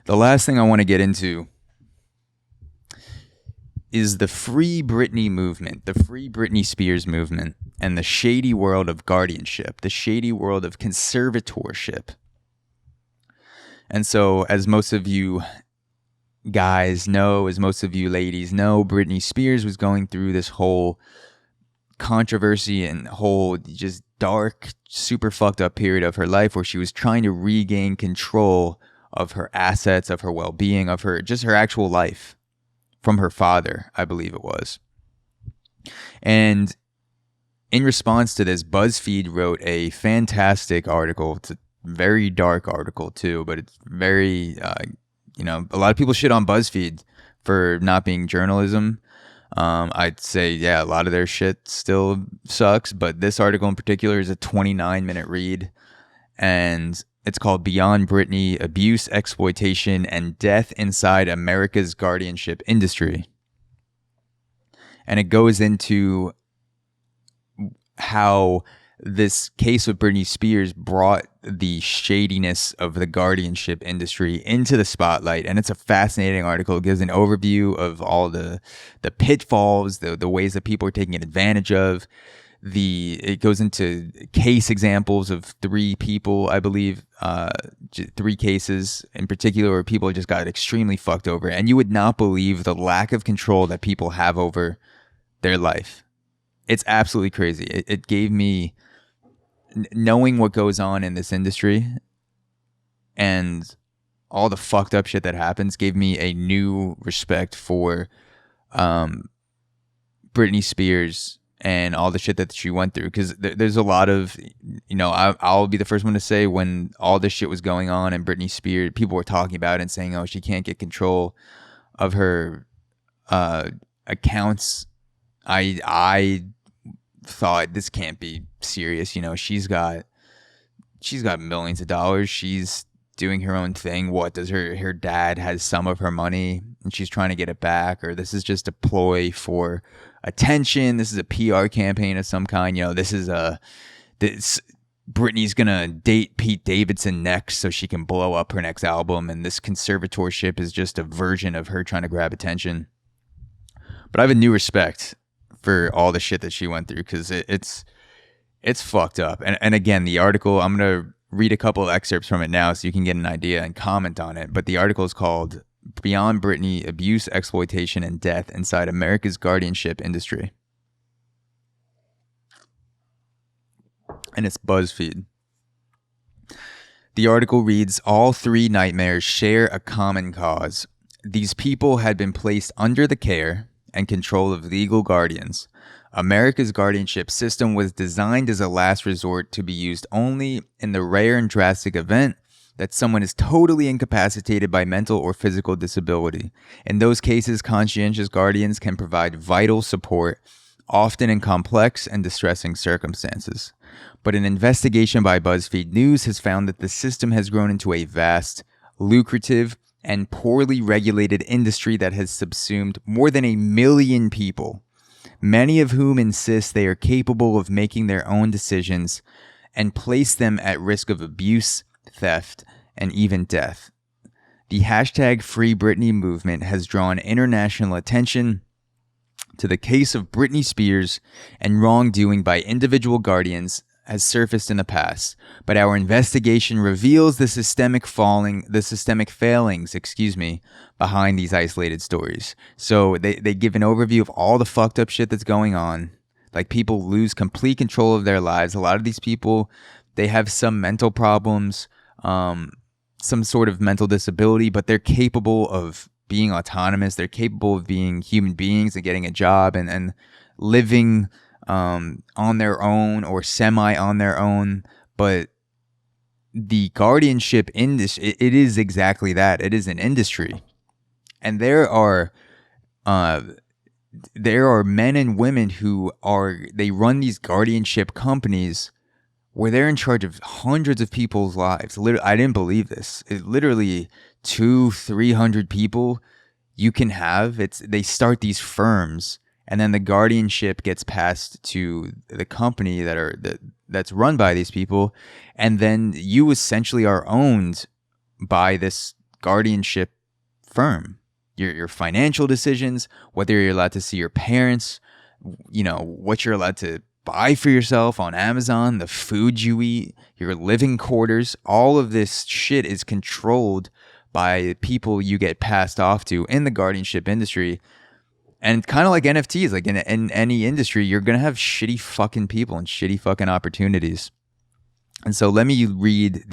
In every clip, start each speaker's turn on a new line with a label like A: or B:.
A: The last thing I want to get into is the Free Britney movement, the Free Britney Spears movement, and the shady world of guardianship, the shady world of conservatorship. And so, as most of you guys know, as most of you ladies know, Britney Spears was going through this whole controversy and whole just dark, super fucked up period of her life where she was trying to regain control of her assets, of her well-being, of her just her actual life from her father, I believe it was. And in response to this, Buzzfeed wrote a fantastic article. It's a very dark article too, but it's very, a lot of people shit on Buzzfeed for not being journalism. I'd say, yeah, a lot of their shit still sucks, but this article in particular is a 29-minute read, and it's called Beyond Britney, Abuse, Exploitation, and Death Inside America's Guardianship Industry. And it goes into how this case with Britney Spears brought the shadiness of the guardianship industry into the spotlight. And it's a fascinating article. It gives an overview of all the pitfalls, the ways that people are taking advantage of. It goes into case examples of 3 people, I believe, 3 cases in particular where people just got extremely fucked over. And you would not believe the lack of control that people have over their life. It's absolutely crazy. It gave me, knowing what goes on in this industry and all the fucked up shit that happens, gave me a new respect for Britney Spears and all the shit that she went through. Because there's a lot of, I'll be the first one to say, when all this shit was going on and Britney Spears, people were talking about it and saying, oh, she can't get control of her accounts. I thought, this can't be serious. She's got millions of dollars. She's doing her own thing. What does her dad has some of her money and she's trying to get it back, or this is just a ploy for attention? This is a PR campaign of some kind. Britney's gonna date Pete Davidson next so she can blow up her next album, and this conservatorship is just a version of her trying to grab attention. But I have a new respect for all the shit that she went through, because it's fucked up. And again, the article, I'm going to read a couple of excerpts from it now so you can get an idea and comment on it. But the article is called Beyond Britney, Abuse, Exploitation, and Death Inside America's Guardianship Industry. And it's BuzzFeed. The article reads, all 3 nightmares share a common cause. These people had been placed under the care and control of legal guardians. America's guardianship system was designed as a last resort to be used only in the rare and drastic event that someone is totally incapacitated by mental or physical disability. In those cases, conscientious guardians can provide vital support, often in complex and distressing circumstances. But an investigation by BuzzFeed News has found that the system has grown into a vast, lucrative, and poorly regulated industry that has subsumed more than 1 million people, many of whom insist they are capable of making their own decisions, and place them at risk of abuse, theft, and even death. The hashtag Free Britney movement has drawn international attention to the case of Britney Spears, and wrongdoing by individual guardians has surfaced in the past, but our investigation reveals the systemic failings, behind these isolated stories. So they give an overview of all the fucked up shit that's going on. Like, people lose complete control of their lives. A lot of these people, they have some mental problems, some sort of mental disability, but they're capable of being autonomous. They're capable of being human beings and getting a job and living on their own or semi on their own. But the guardianship industry, it is exactly that. It is an industry. And there are men and women who they run these guardianship companies where they're in charge of hundreds of people's lives. I didn't believe this. Literally 200-300 people you can have. They start these firms, and then the guardianship gets passed to the company that's run by these people, and then you essentially are owned by this guardianship firm. Your financial decisions, whether you're allowed to see your parents, what you're allowed to buy for yourself on Amazon, the food you eat, your living quarters, all of this shit is controlled by people you get passed off to in the guardianship industry. And kind of like NFTs, like in any industry, you're going to have shitty fucking people and shitty fucking opportunities. And so let me read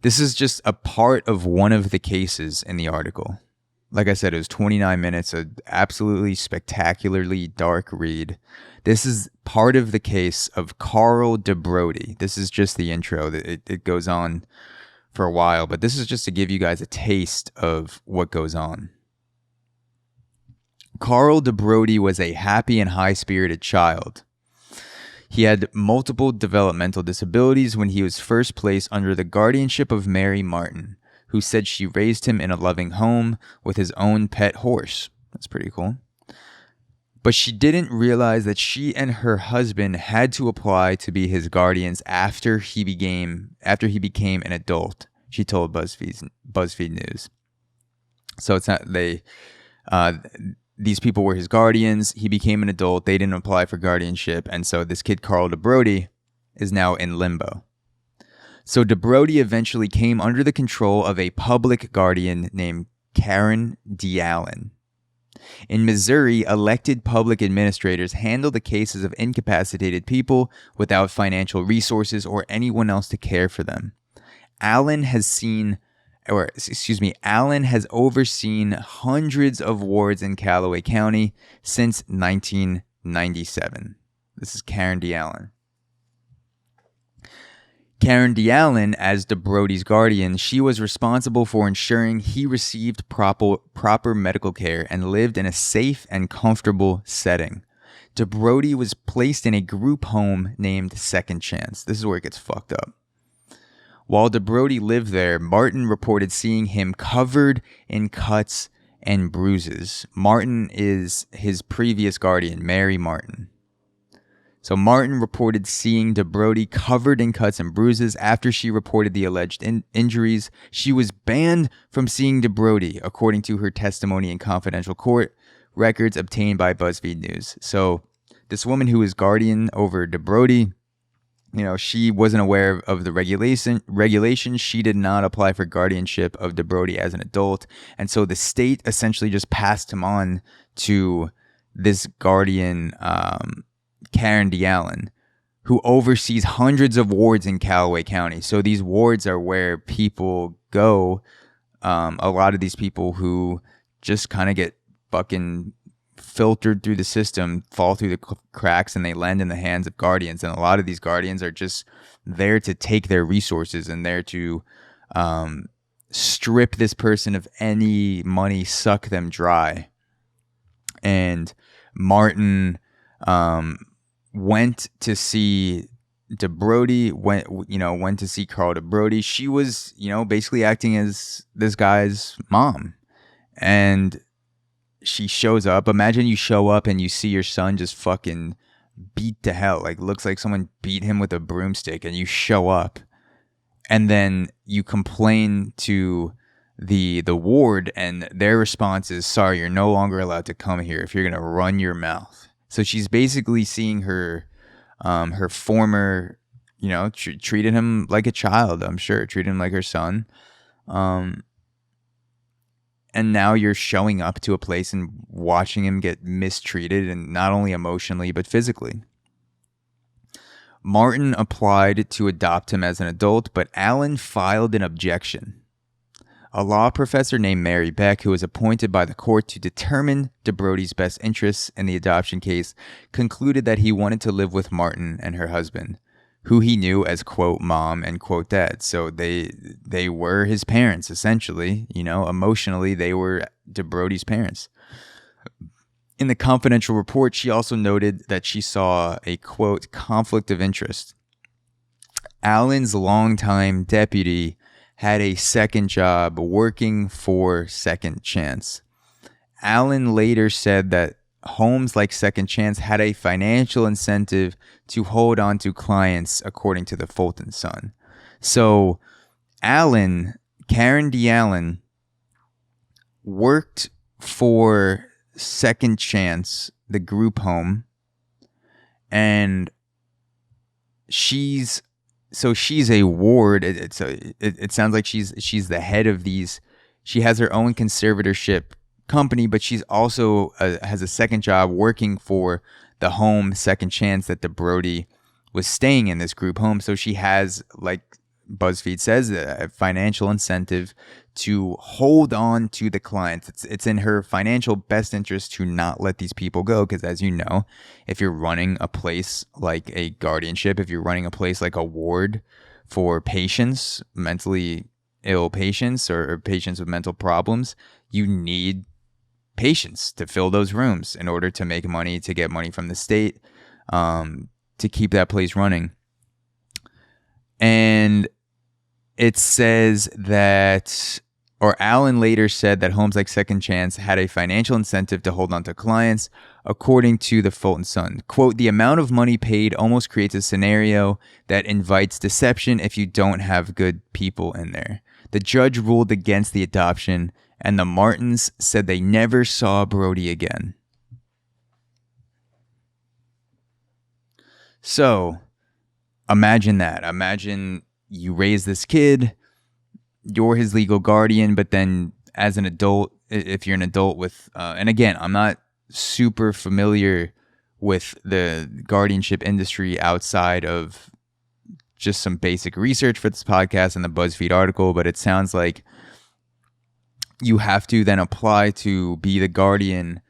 A: this is just a part of one of the cases in the article. Like I said, it was 29 minutes, an absolutely spectacularly dark read. This is part of the case of Carl DeBrody. This is just the intro. It goes on for a while, but this is just to give you guys a taste of what goes on. Carl DeBrody was a happy and high-spirited child. He had multiple developmental disabilities when he was first placed under the guardianship of Mary Martin, who said she raised him in a loving home with his own pet horse. That's pretty cool. But she didn't realize that she and her husband had to apply to be his guardians after he became an adult. She told BuzzFeed News. So it's not these people were his guardians. He became an adult. They didn't apply for guardianship, and so this kid Carl DeBrody is now in limbo. So DeBrody eventually came under the control of a public guardian named Karen D. Allen. In Missouri, elected public administrators handle the cases of incapacitated people without financial resources or anyone else to care for them. Allen has overseen hundreds of wards in Callaway County since 1997. This is Karen D. Allen. Karen D. Allen, as DeBrody's guardian, she was responsible for ensuring he received proper medical care and lived in a safe and comfortable setting. DeBrody was placed in a group home named Second Chance. This is where it gets fucked up. While DeBrody lived there, Martin reported seeing him covered in cuts and bruises. Martin is his previous guardian, Mary Martin. So Martin reported seeing DeBrody covered in cuts and bruises. After she reported the alleged injuries, she was banned from seeing DeBrody, according to her testimony in confidential court records obtained by Buzzfeed News. So this woman who was guardian over DeBrody, she wasn't aware of the regulations. She did not apply for guardianship of DeBrody as an adult. And so the state essentially just passed him on to this guardian, Karen D. Allen, who oversees hundreds of wards in Callaway County. So these wards are where people go. A lot of these people who just kind of get fucking filtered through the system, fall through the cracks, and they land in the hands of guardians. And a lot of these guardians are just there to take their resources and there to strip this person of any money, suck them dry. And Martin went to see DeBrody, went to see Carl DeBrody. She was, basically acting as this guy's mom. And she shows up. Imagine you show up and you see your son just fucking beat to hell. Like, looks like someone beat him with a broomstick, and you show up. And then you complain to the ward, and their response is, sorry, you're no longer allowed to come here if you're going to run your mouth. So she's basically seeing her former, treated him like a child, I'm sure, treated him like her son. And now you're showing up to a place and watching him get mistreated, and not only emotionally, but physically. Martin applied to adopt him as an adult, but Allen filed an objection. A law professor named Mary Beck, who was appointed by the court to determine DeBrody's best interests in the adoption case, concluded that he wanted to live with Martin and her husband, who he knew as, quote, mom and, quote, dad. So they were his parents, essentially. Emotionally, they were DeBrody's parents. In the confidential report, she also noted that she saw a, quote, conflict of interest. Allen's longtime deputy had a second job working for Second Chance. Allen later said that homes like Second Chance had a financial incentive to hold on to clients, according to the Fulton Sun. So Karen D. Allen, worked for Second Chance, the group home, and she's a ward. It sounds like she's the head of these. She has her own conservatorship company, but she's also has a second job working for the home Second Chance that the Brody was staying in, this group home. So she has, like BuzzFeed says, a financial incentive to hold on to the clients. It's in her financial best interest to not let these people go, because as you know, if you're running a place like a guardianship, if you're running a place like a ward for patients, mentally ill patients or patients with mental problems, you need patients to fill those rooms in order to make money, to get money from the state, to keep that place running. And it says that, or Allen later said that homes like Second Chance had a financial incentive to hold on to clients, according to the Fulton Sun. Quote, the amount of money paid almost creates a scenario that invites deception if you don't have good people in there. The judge ruled against the adoption, and the Martins said they never saw Brody again. So, imagine that. Imagine you raise this kid, you're his legal guardian, but then as an adult, if you're an adult with, and again, I'm not super familiar with the guardianship industry outside of just some basic research for this podcast and the BuzzFeed article, but it sounds like you have to then apply to be the guardian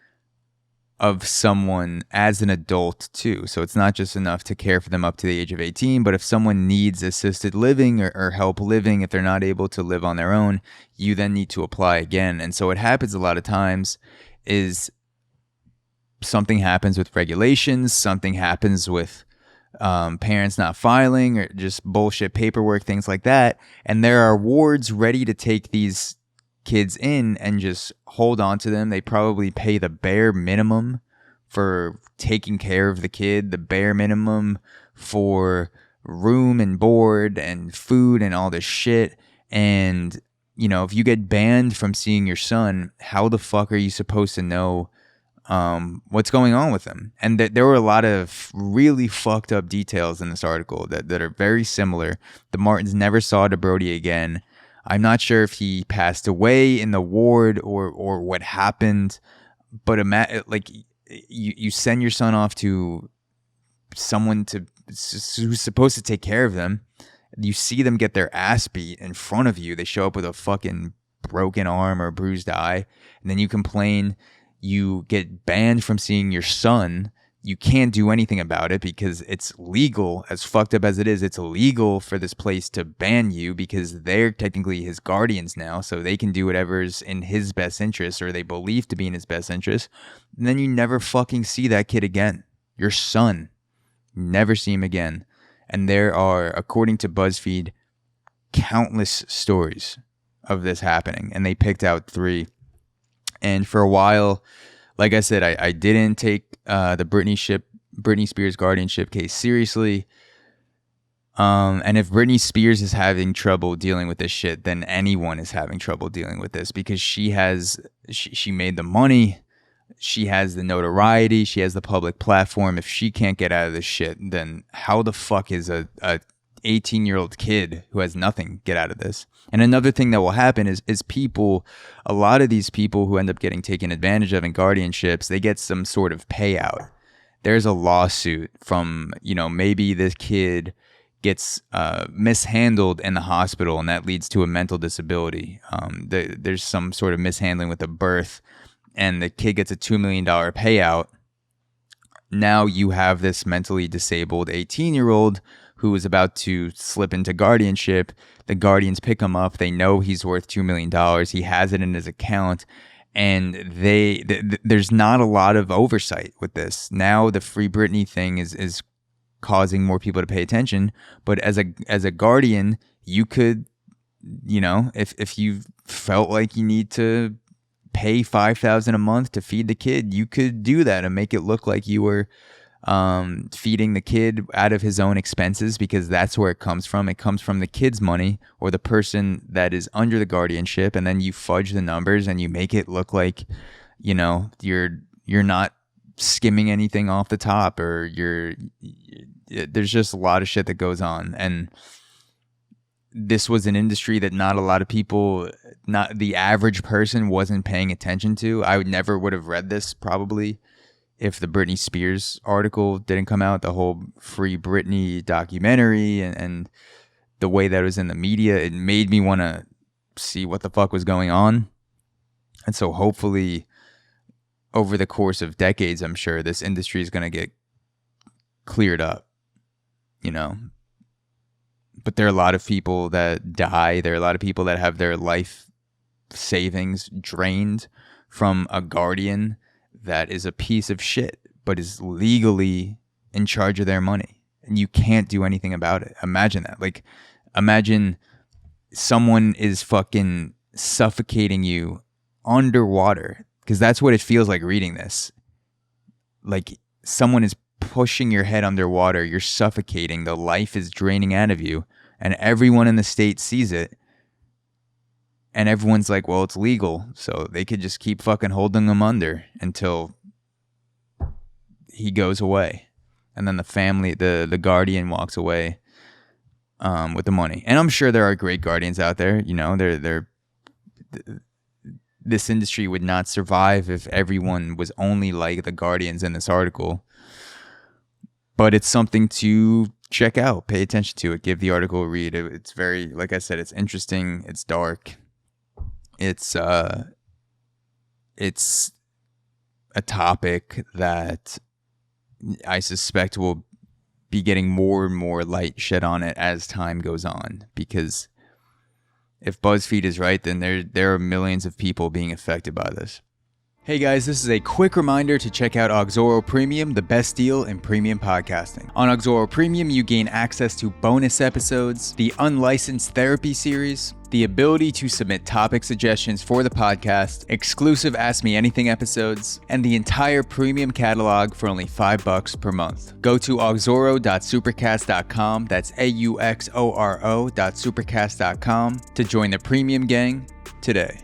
A: of someone as an adult too. So it's not just enough to care for them up to the age of 18, but if someone needs assisted living or help living, if they're not able to live on their own, you then need to apply again. And so what happens a lot of times is something happens with regulations, something happens with parents not filing, or just bullshit paperwork, things like that. And there are wards ready to take these kids in and just hold on to them. They probably pay the bare minimum for taking care of the kid, the bare minimum for room and board and food and all this shit. And, you know, if you get banned from seeing your son, how the fuck are you supposed to know what's going on with them? And there were a lot of really fucked up details in this article that are very similar. The Martins never saw Brody again. I'm not sure if he passed away in the ward or what happened, but like you send your son off to someone who's supposed to take care of them. You see them get their ass beat in front of you. They show up with a fucking broken arm or a bruised eye, and then you complain. You get banned from seeing your son. You can't do anything about it because it's legal. As fucked up as it is, it's illegal for this place to ban you because they're technically his guardians now, so they can do whatever's in his best interest, or they believe to be in his best interest. And then you never fucking see that kid again. Your son. Never see him again. And there are, according to BuzzFeed, countless stories of this happening, and they picked out 3. And for a while, like I said, I didn't take the Britney Spears guardianship case seriously. And if Britney Spears is having trouble dealing with this shit, then anyone is having trouble dealing with this, because she made the money, she has the notoriety, she has the public platform. If she can't get out of this shit, then how the fuck is a 18-year-old kid who has nothing get out of this? And another thing that will happen is a lot of these people who end up getting taken advantage of in guardianships, they get some sort of payout. There's a lawsuit from, maybe this kid gets mishandled in the hospital, and that leads to a mental disability. There's some sort of mishandling with the birth, and the kid gets a $2 million payout. Now you have this mentally disabled 18-year-old who is about to slip into guardianship. The guardians pick him up. They know he's worth $2 million. He has it in his account. And there's not a lot of oversight with this. Now the Free Britney thing is causing more people to pay attention. But as a guardian, you could, if you felt like you need to pay $5,000 a month to feed the kid, you could do that and make it look like you were feeding the kid out of his own expenses, because that's where it comes from. It comes from the kid's money or the person that is under the guardianship, and then you fudge the numbers and you make it look like, you know, you're not skimming anything off the top, or there's just a lot of shit that goes on. And this was an industry that not a lot of people, not the average person, wasn't paying attention to. I would have read this probably if the Britney Spears article didn't come out, the whole Free Britney documentary, and the way that it was in the media. It made me want to see what the fuck was going on. And so hopefully over the course of decades, I'm sure this industry is going to get cleared up, you know. But there are a lot of people that die. There are a lot of people that have their life savings drained from a guardian that is a piece of shit, but is legally in charge of their money. And you can't do anything about it. Imagine that. Like, imagine someone is fucking suffocating you underwater, because that's what it feels like reading this. Like, someone is pushing your head underwater. You're suffocating. The life is draining out of you. And everyone in the state sees it. And everyone's like, well, it's legal, so they could just keep fucking holding him under until he goes away. And then the family, the guardian walks away with the money. And I'm sure there are great guardians out there. You know, this industry would not survive if everyone was only like the guardians in this article. But it's something to check out. Pay attention to it. Give the article a read. It's very, like I said, it's interesting. It's dark. It's a topic that I suspect will be getting more and more light shed on it as time goes on, because if Buzzfeed is right, then there are millions of people being affected by this. Hey guys, this is a quick reminder to check out Auxoro Premium, the best deal in premium podcasting. On Auxoro Premium, you gain access to bonus episodes, the unlicensed therapy series, the ability to submit topic suggestions for the podcast, exclusive Ask Me Anything episodes, and the entire premium catalog for only $5 per month. Go to auxoro.supercast.com, that's AUXORO.supercast.com, to join the premium gang today.